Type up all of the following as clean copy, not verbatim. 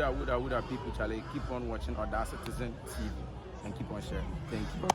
Woulda people, Charlie, keep on watching Other Citizen TV and keep on sharing. Thank you.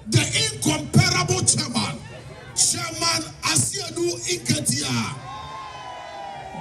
The incomparable chairman Asiedu Nketiah,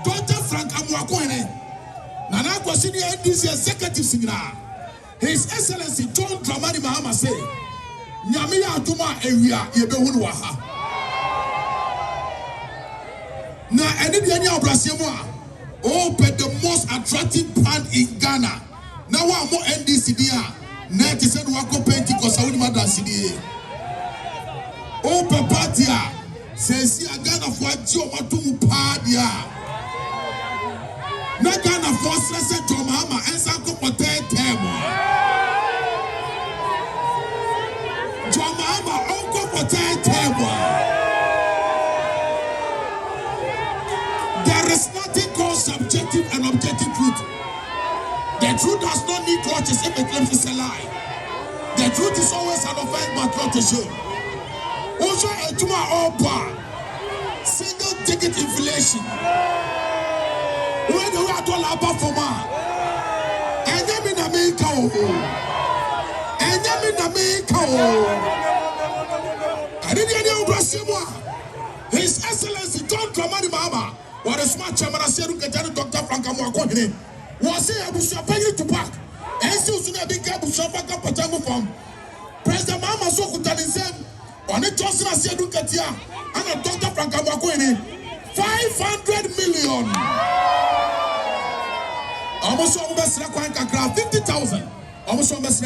Dr. FrankAmoakohene, Nana Kwasini NDC executive seminar. His Excellency John Dramani Mahama say, Nyamiya atuma ewia yebehunu waha. Na eni bi anya obrasiemu a, open the most attractive brand in Ghana. Now wa mo NDC dia. Net is said wako Pentecost awuni madansi die. Open party a sensi a Ghana for ajo matumu pa dia. Na Ghana for stress John Mahama ensa ko potete mo. John Mahama onko potete mo. There is nothing called subjective and objective truth. The truth does not need clutches if it claims it's a lie. The truth is always an offense but not a shame. Also, a tuma opa single ticket inflation. When the way to laba for ma, and them in America, and them in America. I didn't know Brazil. His Excellency John Dramani Mahama, what a smart chairman Asiedu Nketiah, Dr. FrankAmoakohene. Was say I was paying to back. And still soon I became a back up from President Mahama Sokutanism on it Johnson Asiedu Nketiah and a Dr. FrankAmoakohene 500 million. Almost almost 50,000. Almost almost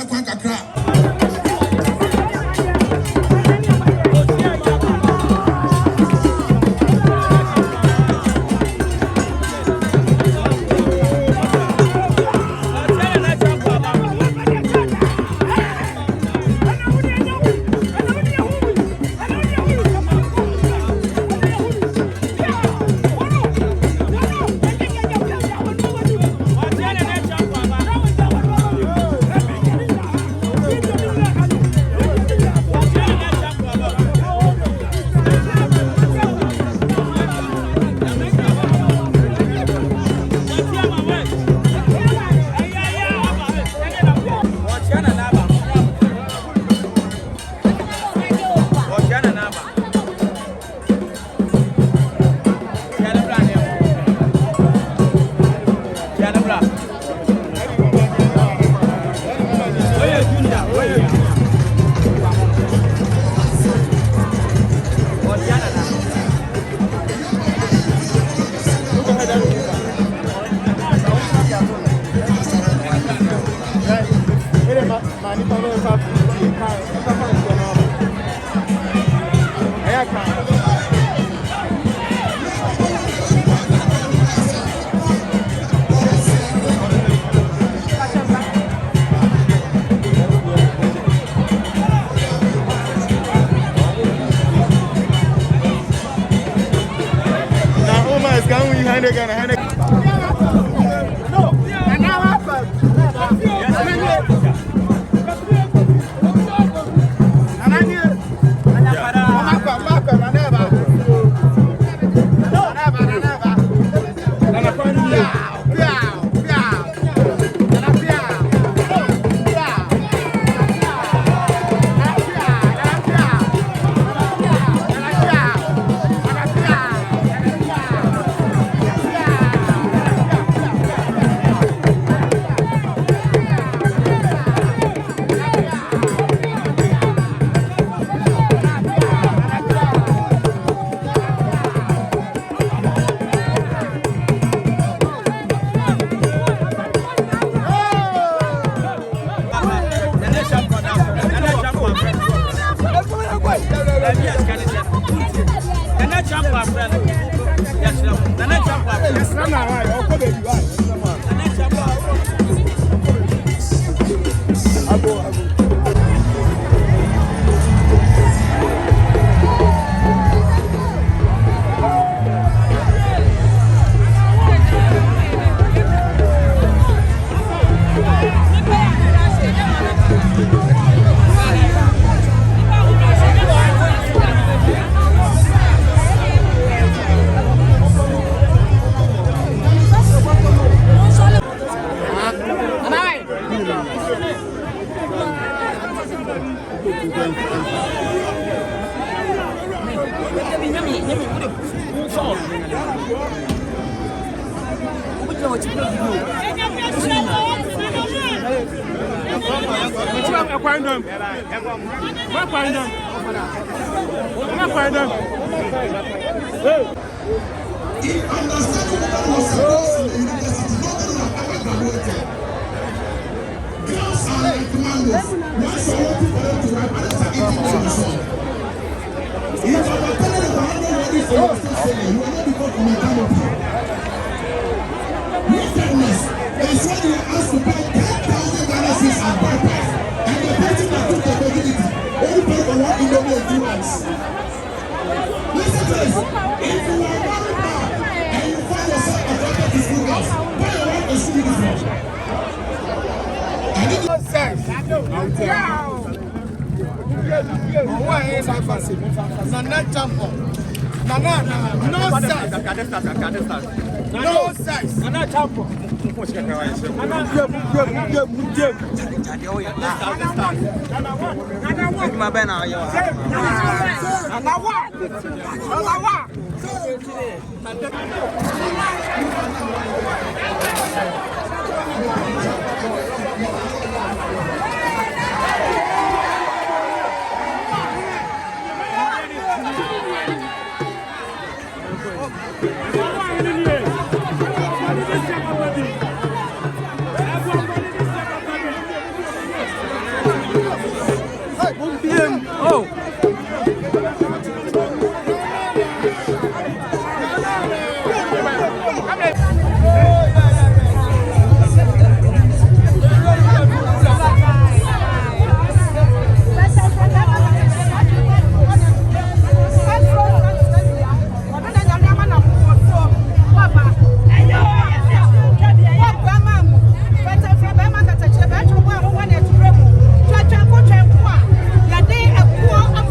Go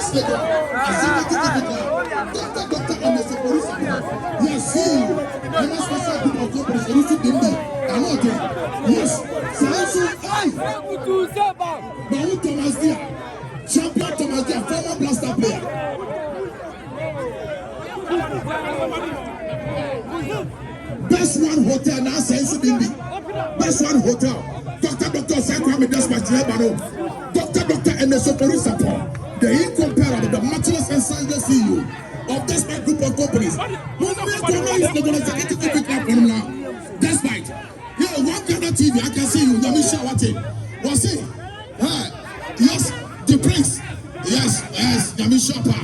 Asiedu Nketiah, Dr. Yes, see you. And that's what's up with our companies. And it's been there. I'm not there. Yes. So hey. Bawu Thomas Dia, champion Thomas Dia, former blaster player. Best One Hotel now says Bindi. Best One Hotel. Dr. Sakwame Desmond Lebano. Dr. Enesopori Support. The incomparable, the matchless and silent CEO of Despite Group of Companies. Despite. Yeah, one Ghana TV, I can see you. Yamisha Wate. What's it? Yes, the prince. Yes, Yamisha Pa.